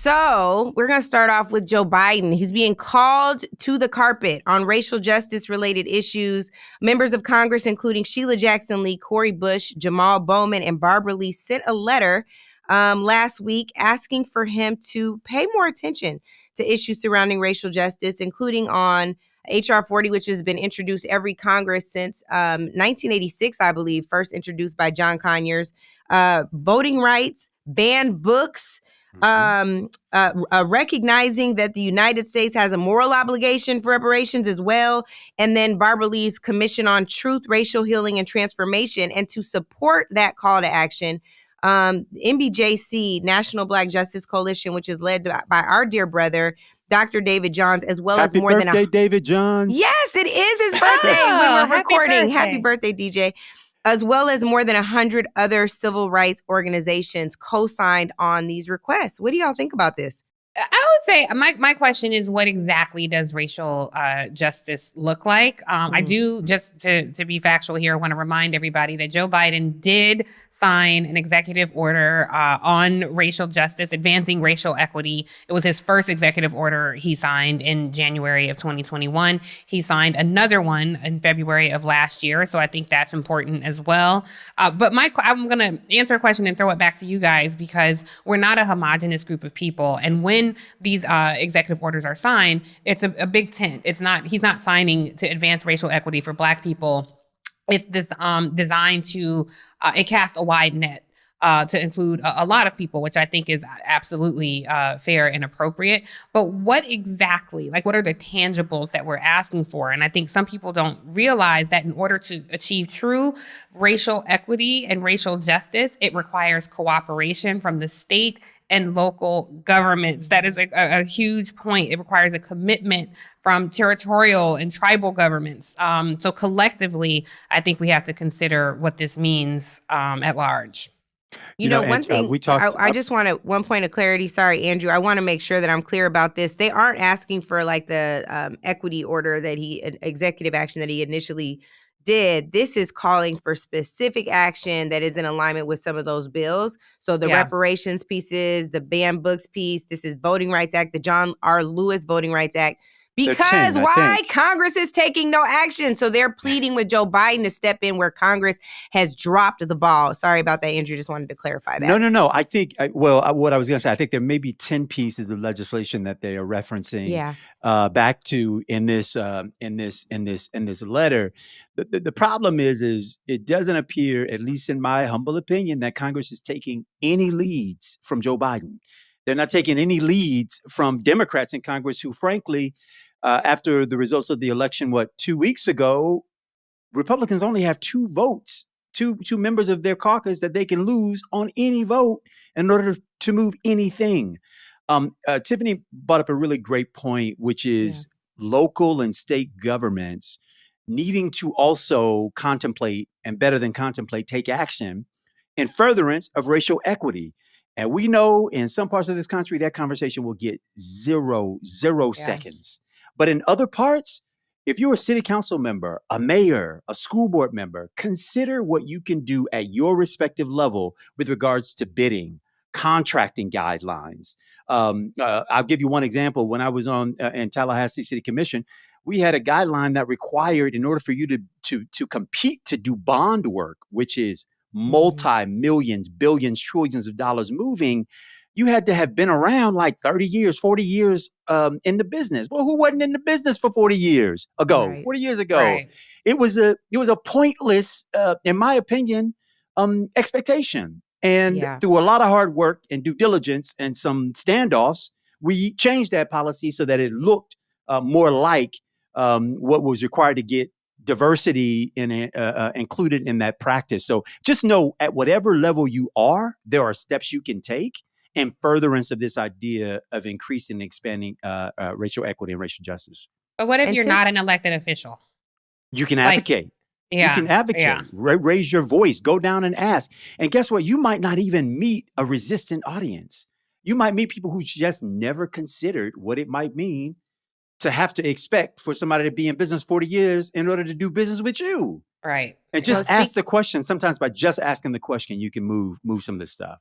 So we're going to start off with Joe Biden. He's being called to the carpet on racial justice related issues. Members of Congress, including Sheila Jackson Lee, Cori Bush, Jamal Bowman, and Barbara Lee, sent a letter last week asking for him to pay more attention to issues surrounding racial justice, including on H.R. 40, which has been introduced every Congress since 1986, I believe, first introduced by John Conyers. Voting rights, banned books, recognizing that the United States has a moral obligation for reparations as well. And then Barbara Lee's Commission on Truth, Racial Healing, and Transformation. And to support that call to action, NBJC, National Black Justice Coalition, which is led by our dear brother, Dr. David Johns, as well as more than David Johns. Yes, it is his birthday when we're recording. Happy birthday, DJ. As well as more than 100 other civil rights organizations co-signed on these requests. What do y'all think about this? I would say my question is, what exactly does racial justice look like? I do, just to be factual here, want to remind everybody that Joe Biden did sign an executive order on racial justice, advancing racial equity. It was his first executive order he signed in January of 2021. He signed another one in February of last year. So I think that's important as well. But I'm going to answer a question and throw it back to you guys, because we're not a homogenous group of people. And when these executive orders are signed, it's a big tent. He's not signing to advance racial equity for Black people. It's this designed to it cast a wide net to include a lot of people, which I think is absolutely fair and appropriate. But what exactly, what are the tangibles that we're asking for? And I think some people don't realize that in order to achieve true racial equity and racial justice, it requires cooperation from the state and local governments. That is a huge point. It requires a commitment from territorial and tribal governments. So collectively, I think we have to consider what this means at large. You know, one thing, I just want one point of clarity. Sorry, Andrew. I want to make sure that I'm clear about this. They aren't asking for the equity order executive action that he initially did. This is calling for specific action that is in alignment with some of those bills. So the reparations pieces, the banned books piece, this is Voting Rights Act, the John R. Lewis Voting Rights Act. Because why? Congress is taking no action. So they're pleading with Joe Biden to step in where Congress has dropped the ball. Sorry about that, Andrew. Just wanted to clarify that. No. I think, what I was going to say, I think there may be 10 pieces of legislation that they are referencing back to in this letter. The problem is it doesn't appear, at least in my humble opinion, that Congress is taking any leads from Joe Biden. They're not taking any leads from Democrats in Congress who, frankly, after the results of the election, 2 weeks ago, Republicans only have 2 votes, two members of their caucus that they can lose on any vote in order to move anything. Tiffany brought up a really great point, which is local and state governments needing to also contemplate, and better than contemplate, take action in furtherance of racial equity. And we know in some parts of this country, that conversation will get zero seconds. But in other parts, if you're a city council member, a mayor, a school board member, consider what you can do at your respective level with regards to bidding, contracting guidelines. I'll give you one example. When I was in Tallahassee City Commission, we had a guideline that required, in order for you to compete to do bond work, which is multi-millions, billions, trillions of dollars moving, you had to have been around 30 years, 40 years in the business. Well, who wasn't in the business for 40 years ago? Right. 40 years ago. Right. It was a pointless, in my opinion, expectation. And through a lot of hard work and due diligence and some standoffs, we changed that policy so that it looked more like what was required to get diversity included in that practice. So just know, at whatever level you are, there are steps you can take in furtherance of this idea of increasing and expanding racial equity and racial justice. But what if you're not an elected official? You can advocate. You can advocate, raise your voice, go down and ask. And guess what? You might not even meet a resistant audience. You might meet people who just never considered what it might mean to have to expect for somebody to be in business 40 years in order to do business with you. Right. And just ask the question. Sometimes by just asking the question, you can move some of this stuff.